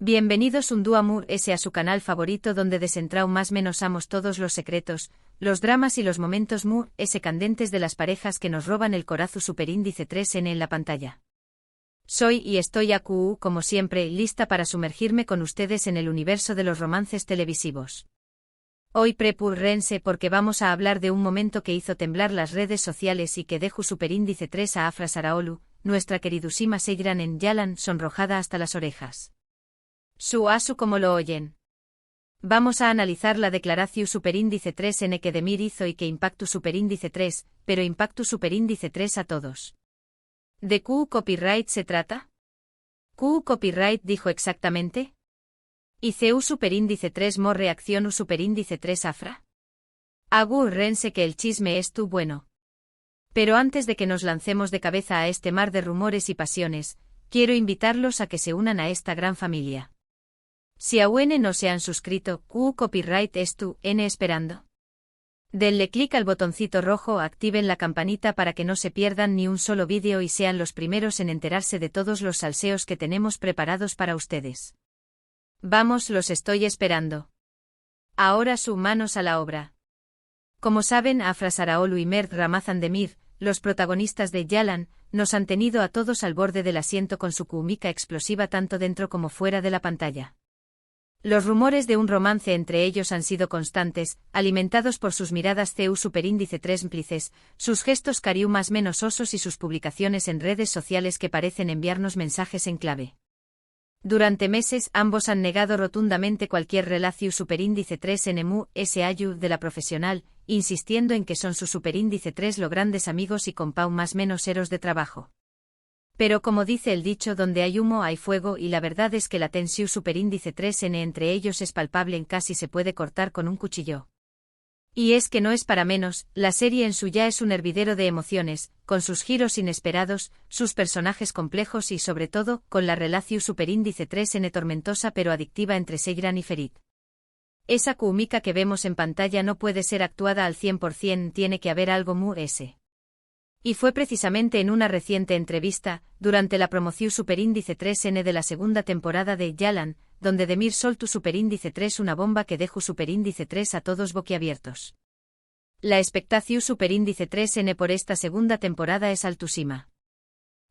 Bienvenidos un día Mu S a su canal favorito donde desentrao más menosamos todos los secretos, los dramas y los momentos Mu S candentes de las parejas que nos roban el corazón superíndice 3N en la pantalla. Soy y estoy AQU como siempre lista para sumergirme con ustedes en el universo de los romances televisivos. Hoy prepúrense porque vamos a hablar de un momento que hizo temblar las redes sociales y que dejó superíndice 3 a Afra Saraolu, nuestra queridísima Seyran en Yalan sonrojada hasta las orejas. Su asu como lo oyen. Vamos a analizar la declaración superíndice 3N que Demir hizo y que impactu superíndice 3, pero impactu superíndice 3 a todos. ¿De Q copyright se trata? ¿Q copyright dijo exactamente? ¿Y CU superíndice 3 mo reacción U superíndice 3 afra? Rense que el chisme es tu bueno. Pero antes de que nos lancemos de cabeza a este mar de rumores y pasiones, quiero invitarlos a que se unan a esta gran familia. Si aún no se han suscrito, Q copyright es tu N esperando. Denle clic al botoncito rojo, activen la campanita para que no se pierdan ni un solo vídeo y sean los primeros en enterarse de todos los salseos que tenemos preparados para ustedes. Vamos, los estoy esperando. Ahora su manos a la obra. Como saben, Afra Saraolu y Mert Ramazan Demir, los protagonistas de Yalan, nos han tenido a todos al borde del asiento con su química explosiva tanto dentro como fuera de la pantalla. Los rumores de un romance entre ellos han sido constantes, alimentados por sus miradas CU superíndice 3 cómplices, sus gestos cariú más menos osos y sus publicaciones en redes sociales que parecen enviarnos mensajes en clave. Durante meses ambos han negado rotundamente cualquier relación superíndice 3 en EMU SAU de la profesional, insistiendo en que son su superíndice 3 lo grandes amigos y compau más menos eros de trabajo. Pero como dice el dicho, donde hay humo hay fuego y la verdad es que la tensión superíndice 3N entre ellos es palpable en casi se puede cortar con un cuchillo. Y es que no es para menos, la serie en su ya es un hervidero de emociones, con sus giros inesperados, sus personajes complejos y sobre todo, con la relación superíndice 3N tormentosa pero adictiva entre Seyran y Ferit. Esa química que vemos en pantalla no puede ser actuada al 100%, tiene que haber algo Mu S. Y fue precisamente en una reciente entrevista, durante la promoción superíndice 3N de la segunda temporada de Yalan, donde Demir soltó superíndice 3 una bomba que dejó superíndice 3 a todos boquiabiertos. La expectación superíndice 3N por esta segunda temporada es altísima.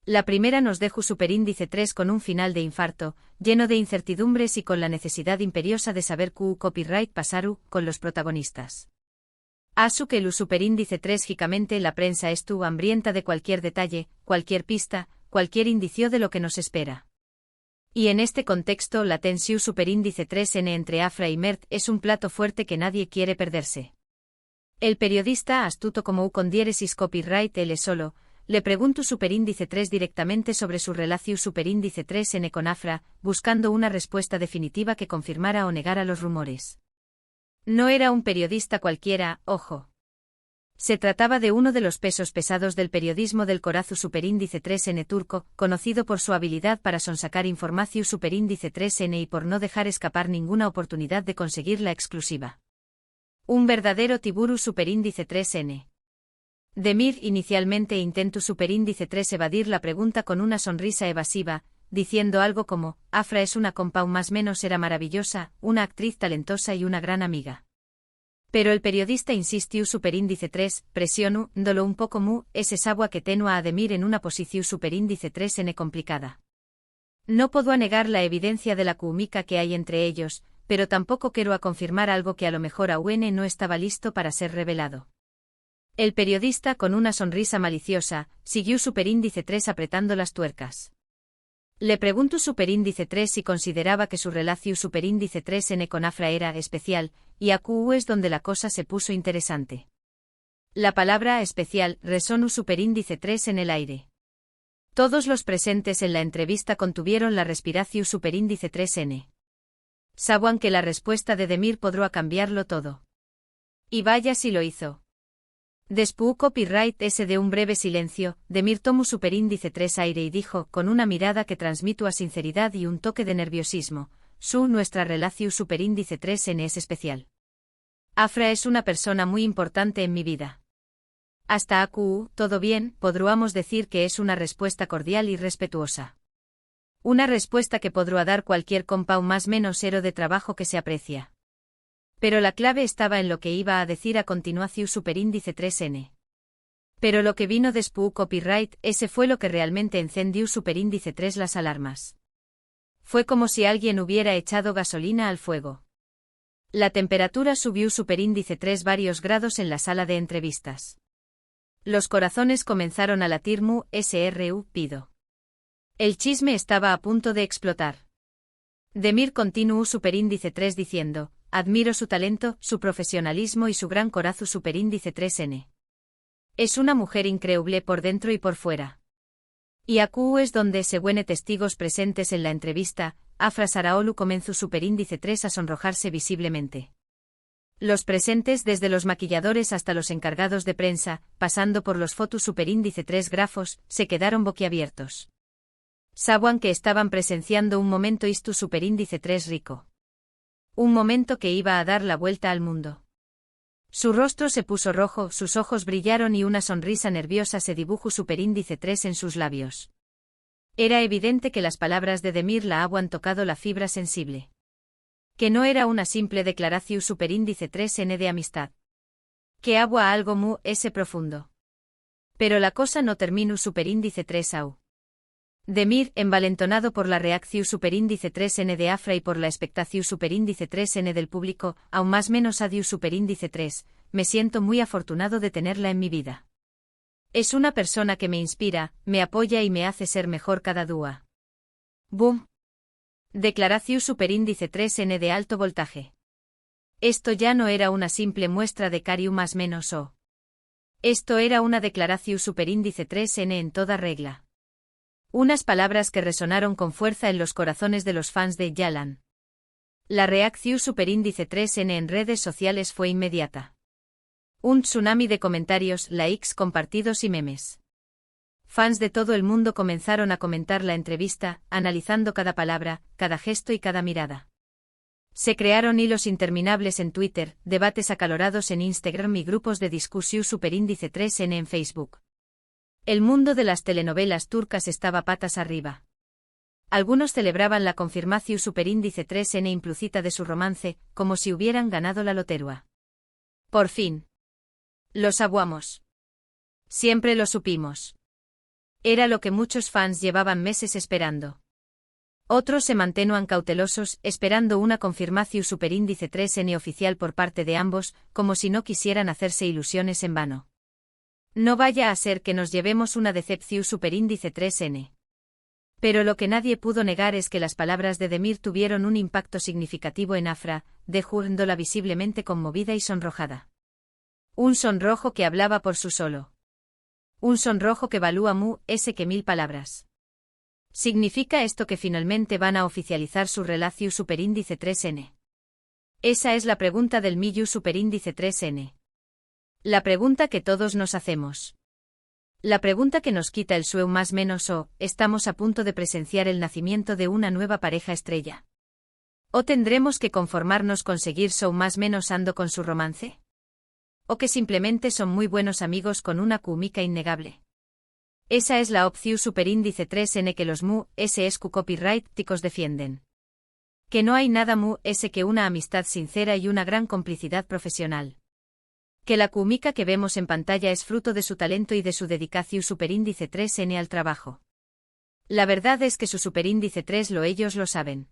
La primera nos dejó superíndice 3 con un final de infarto, lleno de incertidumbres y con la necesidad imperiosa de saber Q copyright pasaru con los protagonistas. Asu que el superíndice 3 gicamente la prensa estuvo hambrienta de cualquier detalle, cualquier pista, cualquier indicio de lo que nos espera. Y en este contexto la tensión superíndice 3N entre Afra y Mert es un plato fuerte que nadie quiere perderse. El periodista astuto como U con diéresis copyright L solo, le preguntó superíndice 3 directamente sobre su relación superíndice 3N con Afra, buscando una respuesta definitiva que confirmara o negara los rumores. No era un periodista cualquiera, ojo. Se trataba de uno de los pesos pesados del periodismo del corazón superíndice 3N turco, conocido por su habilidad para sonsacar información superíndice 3N y por no dejar escapar ninguna oportunidad de conseguir la exclusiva. Un verdadero tiburu superíndice 3N. Demir inicialmente intentó superíndice 3 evadir la pregunta con una sonrisa evasiva, diciendo algo como, Afra es una compau más menos era maravillosa, una actriz talentosa y una gran amiga. Pero el periodista insistió superíndice 3, presionó, dolo un poco Mu, ese sabua que tenua a Demir en una posición superíndice 3N complicada. No puedo negar la evidencia de la química que hay entre ellos, pero tampoco quiero a confirmar algo que a lo mejor aún no estaba listo para ser revelado. El periodista con una sonrisa maliciosa, siguió superíndice 3 apretando las tuercas. Le preguntó superíndice 3 si consideraba que su relación superíndice 3N con Afra era especial, y AQU es donde la cosa se puso interesante. La palabra especial resonó superíndice 3 en el aire. Todos los presentes en la entrevista contuvieron la respiración superíndice 3N. Sabuan que la respuesta de Demir podrá cambiarlo todo. Y vaya si lo hizo. Después copyright ese de un breve silencio, Demir tomó superíndice 3 aire y dijo, con una mirada que transmito a sinceridad y un toque de nerviosismo, nuestra relación superíndice 3N es especial. Afra es una persona muy importante en mi vida. Hasta AQU, todo bien, podríamos decir que es una respuesta cordial y respetuosa. Una respuesta que podrá dar cualquier compau más menos ero de trabajo que se aprecia. Pero la clave estaba en lo que iba a decir a continuación superíndice 3n. Pero lo que vino después copyright, ese fue lo que realmente encendió superíndice 3 las alarmas. Fue como si alguien hubiera echado gasolina al fuego. La temperatura subió superíndice 3 varios grados en la sala de entrevistas. Los corazones comenzaron a latir sru pido. El chisme estaba a punto de explotar. Demir continuó superíndice 3 diciendo, admiro su talento, su profesionalismo y su gran corazón superíndice 3n. Es una mujer increíble por dentro y por fuera. Y acu es donde se buene testigos presentes en la entrevista, Afra Saraolu comenzó superíndice 3 a sonrojarse visiblemente. Los presentes desde los maquilladores hasta los encargados de prensa, pasando por los fotos superíndice 3 grafos, se quedaron boquiabiertos. Sabuan que estaban presenciando un momento istu superíndice 3 rico. Un momento que iba a dar la vuelta al mundo. Su rostro se puso rojo, sus ojos brillaron y una sonrisa nerviosa se dibujó superíndice 3 en sus labios. Era evidente que las palabras de Demir la habían tocado la fibra sensible. Que no era una simple declaración superíndice 3n de amistad. Que agua algo profundo. Pero la cosa no terminó superíndice 3au. Demir, envalentonado por la reacción superíndice 3n de Afra y por la expectación superíndice 3n del público, aún más menos adiós superíndice 3, me siento muy afortunado de tenerla en mi vida. Es una persona que me inspira, me apoya y me hace ser mejor cada día. Boom. Declaración superíndice 3n de alto voltaje. Esto ya no era una simple muestra de cariño más menos o. Esto era una declaración superíndice 3n en toda regla. Unas palabras que resonaron con fuerza en los corazones de los fans de Yalan. La reacción superíndice 3n en redes sociales fue inmediata. Un tsunami de comentarios, likes, compartidos y memes. Fans de todo el mundo comenzaron a comentar la entrevista, analizando cada palabra, cada gesto y cada mirada. Se crearon hilos interminables en Twitter, debates acalorados en Instagram y grupos de discusión superíndice 3n en Facebook. El mundo de las telenovelas turcas estaba patas arriba. Algunos celebraban la confirmación superíndice 3n implícita de su romance, como si hubieran ganado la lotería. Por fin. Lo sabíamos. Siempre lo supimos. Era lo que muchos fans llevaban meses esperando. Otros se mantenían cautelosos, esperando una confirmación superíndice 3n oficial por parte de ambos, como si no quisieran hacerse ilusiones en vano. No vaya a ser que nos llevemos una decepción superíndice 3n. Pero lo que nadie pudo negar es que las palabras de Demir tuvieron un impacto significativo en Afra, dejándola visiblemente conmovida y sonrojada. Un sonrojo que hablaba por su solo. Un sonrojo que valúa que 1000 palabras. ¿Significa esto que finalmente van a oficializar su relación superíndice 3n? Esa es la pregunta del millón superíndice 3n. La pregunta que todos nos hacemos. La pregunta que nos quita el sueño más menos o, ¿estamos a punto de presenciar el nacimiento de una nueva pareja estrella? ¿O tendremos que conformarnos con seguir más menos ando con su romance? ¿O que simplemente son muy buenos amigos con una química innegable? Esa es la opción superíndice 3n que los SSQ copyright ticos defienden. Que no hay nada que una amistad sincera y una gran complicidad profesional. Que la química que vemos en pantalla es fruto de su talento y de su dedicación superíndice 3n al trabajo. La verdad es que su superíndice 3 ellos lo saben.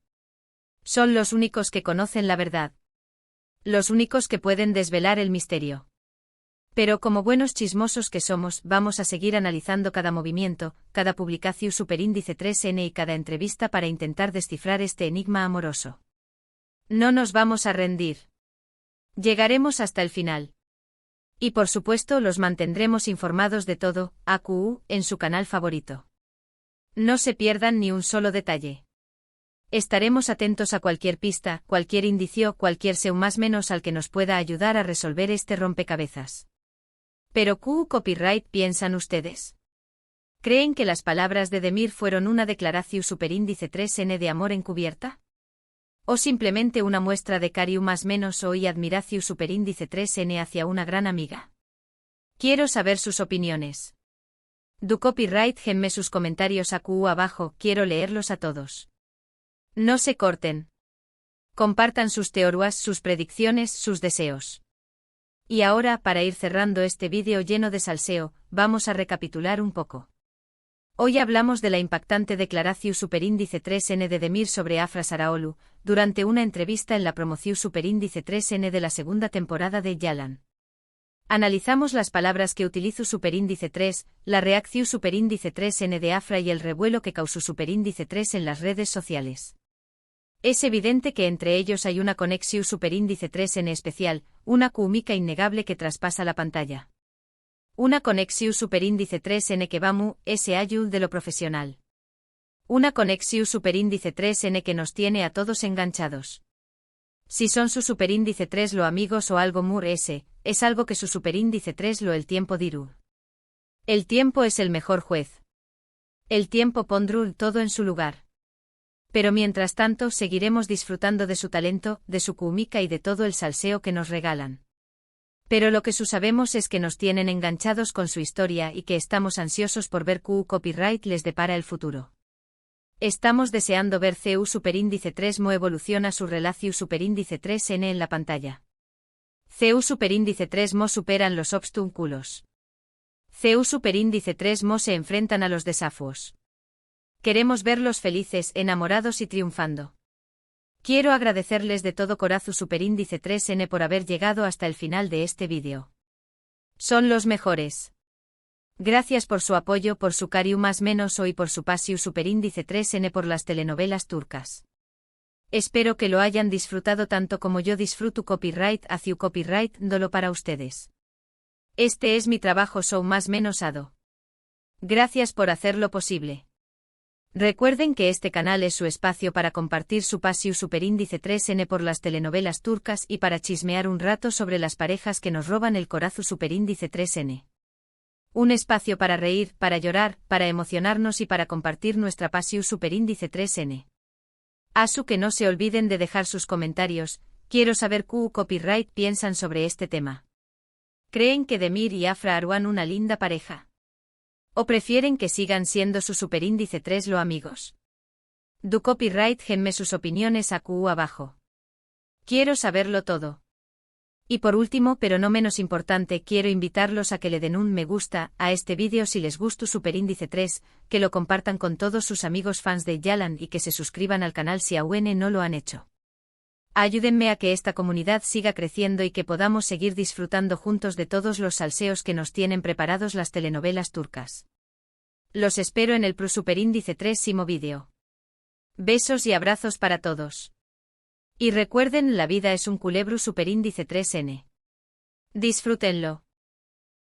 Son los únicos que conocen la verdad. Los únicos que pueden desvelar el misterio. Pero como buenos chismosos que somos, vamos a seguir analizando cada movimiento, cada publicación superíndice 3n y cada entrevista para intentar descifrar este enigma amoroso. No nos vamos a rendir. Llegaremos hasta el final. Y por supuesto los mantendremos informados de todo, AQU, en su canal favorito. No se pierdan ni un solo detalle. Estaremos atentos a cualquier pista, cualquier indicio, cualquier seu más menos al que nos pueda ayudar a resolver este rompecabezas. Pero ¿Q copyright piensan ustedes? ¿Creen que las palabras de Demir fueron una declaración superíndice 3n de amor encubierta? ¿O simplemente una muestra de cariño más menos o y admiración superíndice 3n hacia una gran amiga? Quiero saber sus opiniones. Du copyright genme sus comentarios abajo, quiero leerlos a todos. No se corten. Compartan sus teorías, sus predicciones, sus deseos. Y ahora, para ir cerrando este vídeo lleno de salseo, vamos a recapitular un poco. Hoy hablamos de la impactante declaración superíndice 3N de Demir sobre Afra Saraolu, durante una entrevista en la promoción superíndice 3N de la segunda temporada de Yalan. Analizamos las palabras que utilizó superíndice 3, la reacción superíndice 3N de Afra y el revuelo que causó superíndice 3 en las redes sociales. Es evidente que entre ellos hay una conexión superíndice 3N especial, una química innegable que traspasa la pantalla. Una conexión superíndice 3N que vamos, ese ayud de lo profesional. Una conexión superíndice 3N que nos tiene a todos enganchados. Si son su superíndice 3 lo amigos o algo es algo que su superíndice 3 lo el tiempo dirú. El tiempo es el mejor juez. El tiempo pondrá todo en su lugar. Pero mientras tanto seguiremos disfrutando de su talento, de su química y de todo el salseo que nos regalan. Pero lo que sabemos es que nos tienen enganchados con su historia y que estamos ansiosos por ver qué copyright les depara el futuro. Estamos deseando ver CU superíndice 3 mo evoluciona su relación superíndice 3N en la pantalla. CU superíndice 3 mo superan los obstáculos. CU superíndice 3 mo se enfrentan a los desafíos. Queremos verlos felices, enamorados y triunfando. Quiero agradecerles de todo corazón superíndice 3N por haber llegado hasta el final de este vídeo. Son los mejores. Gracias por su apoyo, por su cariño más menos hoy por su pasión superíndice 3N por las telenovelas turcas. Espero que lo hayan disfrutado tanto como yo disfruto copyright hacia copyright dolo para ustedes. Este es mi trabajo show más menos ado. Gracias por hacerlo posible. Recuerden que este canal es su espacio para compartir su pasión superíndice 3N por las telenovelas turcas y para chismear un rato sobre las parejas que nos roban el corazón superíndice 3N. Un espacio para reír, para llorar, para emocionarnos y para compartir nuestra pasión superíndice 3N. Asu que no se olviden de dejar sus comentarios, quiero saber qué copyright piensan sobre este tema. ¿Creen que Demir y Afra harán una linda pareja? ¿O prefieren que sigan siendo su superíndice 3 lo amigos? Du copyright genme sus opiniones abajo. Quiero saberlo todo. Y por último, pero no menos importante, quiero invitarlos a que le den un me gusta a este vídeo si les gustó superíndice 3, que lo compartan con todos sus amigos fans de Yalan y que se suscriban al canal si aún no lo han hecho. Ayúdenme a que esta comunidad siga creciendo y que podamos seguir disfrutando juntos de todos los salseos que nos tienen preparados las telenovelas turcas. Los espero en el superíndice 3 vídeo. Besos y abrazos para todos. Y recuerden, la vida es un culebro superíndice 3N. Disfrútenlo.